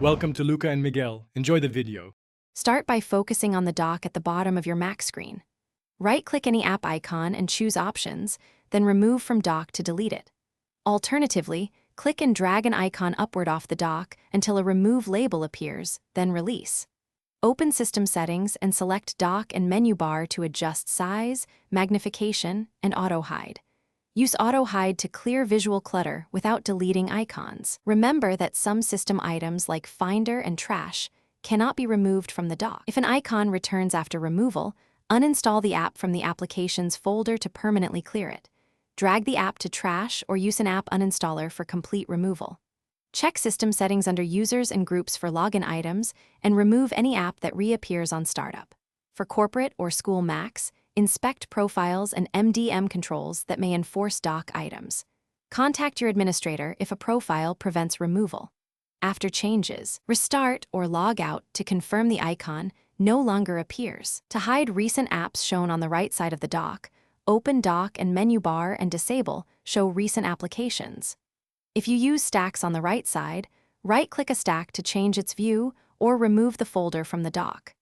Welcome to Luca and Miguel. Enjoy the video. Start by focusing on the dock at the bottom of your Mac screen. Right-click any app icon and choose Options, then Remove from Dock to delete it. Alternatively, click and drag an icon upward off the dock until a Remove label appears, then Release. Open System Settings and select Dock and Menu Bar to adjust size, magnification, and auto-hide. Use auto-hide to clear visual clutter without deleting icons. Remember that some system items like Finder and Trash cannot be removed from the dock. If an icon returns after removal, uninstall the app from the Applications folder to permanently clear it. Drag the app to Trash or use an app uninstaller for complete removal. Check system settings under Users and Groups for login items and remove any app that reappears on startup. For corporate or school Macs, inspect profiles and MDM controls that may enforce dock items. Contact your administrator if a profile prevents removal. After changes, restart or log out to confirm the icon no longer appears. To hide recent apps shown on the right side of the dock, open Dock and Menu Bar and disable Show Recent Applications. If you use stacks on the right side, right-click a stack to change its view or remove the folder from the dock.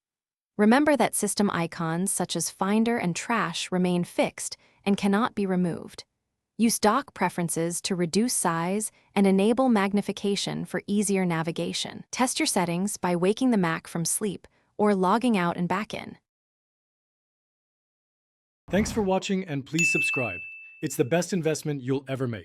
Remember that system icons such as Finder and Trash remain fixed and cannot be removed. Use dock preferences to reduce size and enable magnification for easier navigation. Test your settings by waking the Mac from sleep or logging out and back in. Thanks for watching and please subscribe. It's the best investment you'll ever make.